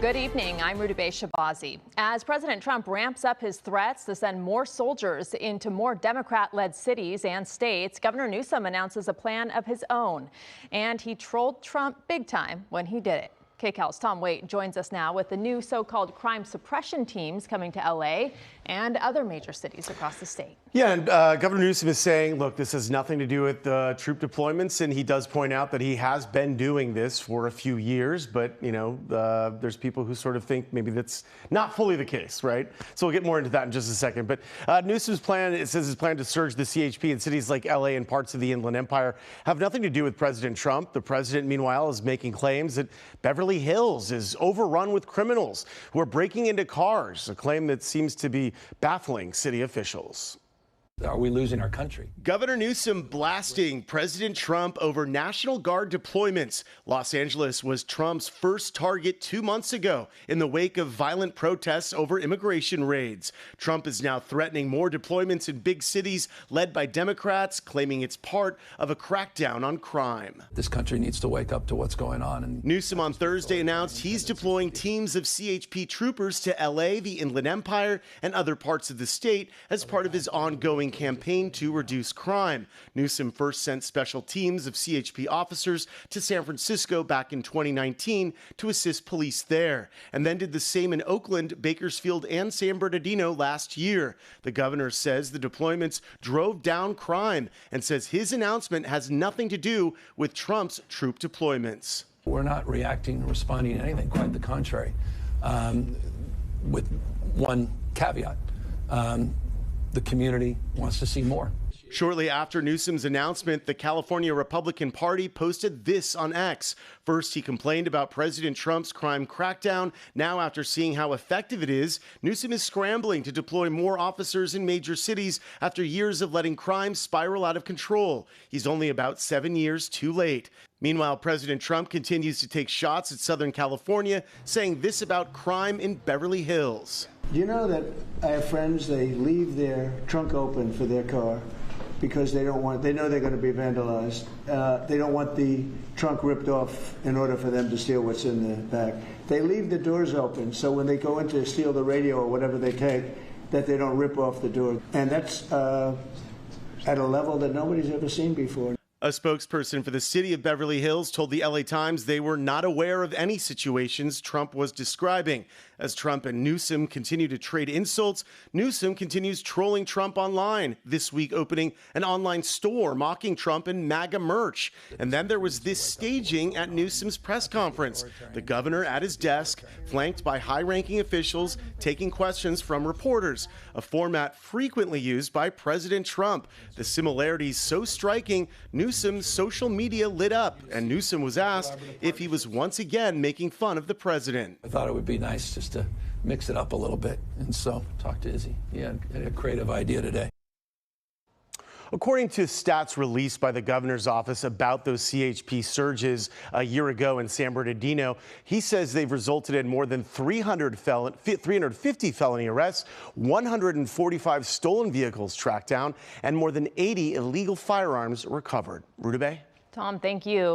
Good evening. I'm Rudabeh Shabazi. As President Trump ramps up his threats to send more soldiers into more Democrat-led cities and states, Governor Newsom announces a plan of his own. And he trolled Trump big time when he did it. KCAL's Tom Waite joins us now with the new so-called crime suppression teams coming to L.A. and other major cities across the state. Yeah, and Governor Newsom is saying, look, this has nothing to do with troop deployments, and he does point out that he has been doing this for a few years, but, you know, there's people who sort of think maybe that's not fully the case, right? So we'll get more into that in just a second. But Newsom's plan, it says his plan to surge the CHP in cities like L.A. and parts of the Inland Empire have nothing to do with President Trump. The president, meanwhile, is making claims that Beverly Hills is overrun with criminals who are breaking into cars, a claim that seems to be baffling city officials. Are we losing our country? Governor Newsom blasting President Trump over National Guard deployments. Los Angeles was Trump's first target 2 months ago in the wake of violent protests over immigration raids. Trump is now threatening more deployments in big cities led by Democrats, claiming it's part of a crackdown on crime. This country needs to wake up to what's going on. And Newsom on Thursday announced he's deploying teams of CHP troopers to L.A., the Inland Empire, and other parts of the state as part of his ongoing campaign to reduce crime. Newsom first sent special teams of CHP officers to San Francisco back in 2019 to assist police there, and then did the same in Oakland, Bakersfield, and San Bernardino last year. The governor says the deployments drove down crime and says his announcement has nothing to do with Trump's troop deployments. we're not reacting and responding to anything, quite the contrary, with one caveat. The community wants to see more. Shortly after Newsom's announcement, the California Republican Party posted this on X. First, he complained about President Trump's crime crackdown. Now, after seeing how effective it is, Newsom is scrambling to deploy more officers in major cities after years of letting crime spiral out of control. He's only about 7 years too late. Meanwhile, President Trump continues to take shots at Southern California, saying this about crime in Beverly Hills. Do you know that I have friends, they leave their trunk open for their car because they know they're going to be vandalized. They don't want the trunk ripped off in order for them to steal what's in the back. They leave the doors open so when they go in to steal the radio or whatever they take, that they don't rip off the door. And that's at a level that nobody's ever seen before. A spokesperson for the city of Beverly Hills told the LA Times they were not aware of any situations Trump was describing. As Trump and Newsom continue to trade insults, Newsom continues trolling Trump online, this week opening an online store mocking Trump and MAGA merch. And then there was this staging at Newsom's press conference. The governor at his desk, flanked by high-ranking officials, taking questions from reporters, a format frequently used by President Trump. The similarities so striking, Newsom's social media lit up, and Newsom was asked if he was once again making fun of the president. I thought it would be nice just to mix it up a little bit, and so talk to Izzy. He had a creative idea today. According to stats released by the governor's office about those CHP surges a year ago in San Bernardino, he says they've resulted in more than 350 felony arrests, 145 stolen vehicles tracked down, and more than 80 illegal firearms recovered. Rudabeh? Tom, thank you.